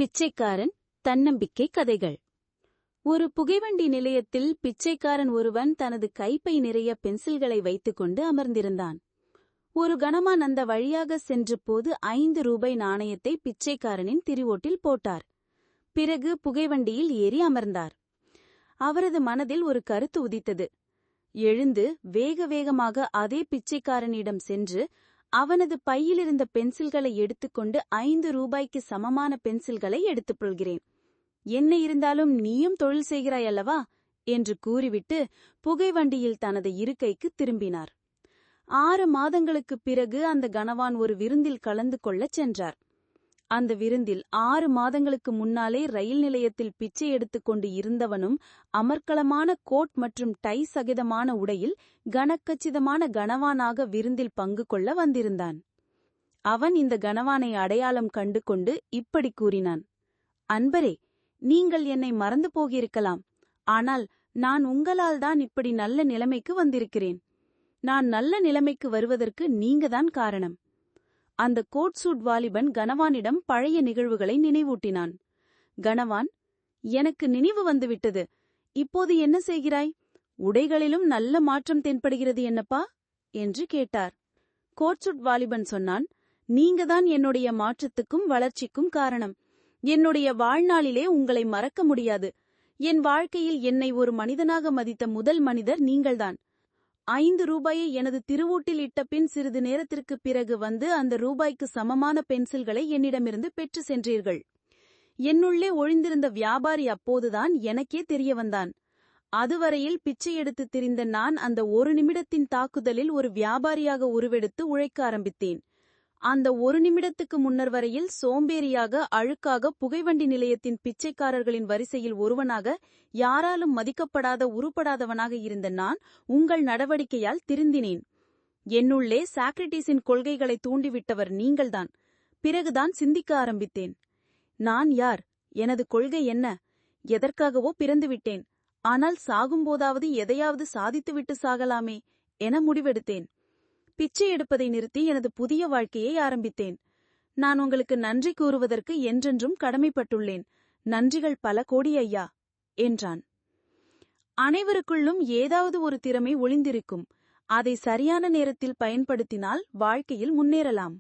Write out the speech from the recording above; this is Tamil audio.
பிச்சைக்காரன் தன்னம்பிக்கை கதைகள். ஒரு புகைவண்டி நிலையத்தில் பிச்சைக்காரன் ஒருவன் தனது கைப்பை நிறைய பென்சில்களை வைத்துக்கொண்டு அமர்ந்திருந்தான். ஒரு கணவான் அந்த வழியாக சென்ற போது 5 ரூபாய் நாணயத்தை பிச்சைக்காரனின் திரிவோட்டில் போட்டார். பிறகு புகைவண்டியில் ஏறி அமர்ந்தார். அவரது மனதில் ஒரு கருத்து உதித்தது. எழுந்து வேக வேகமாக அதே பிச்சைக்காரனிடம் சென்று அவனது பையிலிருந்த பென்சில்களை எடுத்துக்கொண்டு 5 ரூபாய்க்கு சமமான பென்சில்களை எடுத்துக் கொள்கிறேன். என்ன இருந்தாலும் நீயும் தொழில் செய்கிறாய் அல்லவா என்று கூறிவிட்டு புகைவண்டியில் தனது இருக்கைக்கு திரும்பினார். 6 மாதங்களுக்குப் பிறகு அந்த கணவான் ஒரு விருந்தில் கலந்து கொள்ளச் சென்றார். அந்த விருந்தில் 6 மாதங்களுக்கு முன்னாலே ரயில் நிலையத்தில் பிச்சை எடுத்துக்கொண்டு இருந்தவனும் அமர்க்களமான கோட் மற்றும் டை சகிதமான உடையில் கனக்கச்சிதமான கணவானாக விருந்தில் பங்கு கொள்ள வந்திருந்தான். அவன் இந்த கணவானை அடையாளம் கண்டு கொண்டு இப்படி கூறினான். அன்பரே, நீங்கள் என்னை மறந்து போகியிருக்கலாம். ஆனால் நான் உங்களால் தான் இப்படி நல்ல நிலைமைக்கு வந்திருக்கிறேன். நான் நல்ல நிலைமைக்கு வருவதற்கு நீங்கதான் காரணம். அந்த கோட் சூட் வாலிபன் கணவானிடம் பழைய நிகழ்வுகளை நினைவூட்டினான். கணவான், எனக்கு நினைவு வந்துவிட்டது. இப்போது என்ன செய்கிறாய்? உடைகளிலும் நல்ல மாற்றம் தென்படுகிறது என்னப்பா என்று கேட்டார். கோட்சூட் வாலிபன் சொன்னான், நீங்கதான் என்னுடைய மாற்றத்துக்கும் வளர்ச்சிக்கும் காரணம். என்னுடைய வாழ்நாளிலே உங்களை மறக்க முடியாது. என் வாழ்க்கையில் என்னை ஒரு மனிதனாக மதித்த முதல் மனிதர் நீங்கள்தான். 5 ரூபாயை எனது திருவூட்டில் இட்ட பின் சிறிது நேரத்திற்கு பிறகு வந்து அந்த ரூபாய்க்கு சமமான பென்சில்களை என்னிடமிருந்து பெற்று சென்றீர்கள். என்னுள்ளே ஒழிந்திருந்த வியாபாரி அப்போதுதான் எனக்கே தெரிய வந்தான். அதுவரையில் பிச்சை எடுத்து திரிந்த நான் அந்த ஒரு நிமிடத்தின் தாக்குதலில் ஒரு வியாபாரியாக உருவெடுத்து உழைக்க ஆரம்பித்தேன். அந்த ஒரு நிமிடத்துக்கு முன்னர் வரையில் சோம்பேறியாக அழுக்காக புகைவண்டி நிலையத்தின் பிச்சைக்காரர்களின் வரிசையில் ஒருவனாக யாராலும் மதிக்கப்படாத உருப்படாதவனாக இருந்த நான் உங்கள் நடவடிக்கையால் திருந்தினேன். என்னுள்ளே சாக்ரட்டிஸின் கொள்கைகளை தூண்டிவிட்டவர் நீங்கள்தான். பிறகுதான் சிந்திக்க ஆரம்பித்தேன். நான் யார்? எனது கொள்கை என்ன? எதற்காகவோ பிறந்துவிட்டேன். ஆனால் சாகும்போதாவது எதையாவது சாதித்துவிட்டு சாகலாமே என முடிவெடுத்தேன். பிச்சை எடுப்பதை நிறுத்தி எனது புதிய வாழ்க்கையை ஆரம்பித்தேன். நான் உங்களுக்கு நன்றி கூறுவதற்கு என்றென்றும் கடமைப்பட்டுள்ளேன். நன்றிகள் பல கோடி ஐயா என்றான். அனைவருக்குள்ளும் ஏதாவது ஒரு திறமை ஒளிந்திருக்கும். அதை சரியான நேரத்தில் பயன்படுத்தினால் வாழ்க்கையில் முன்னேறலாம்.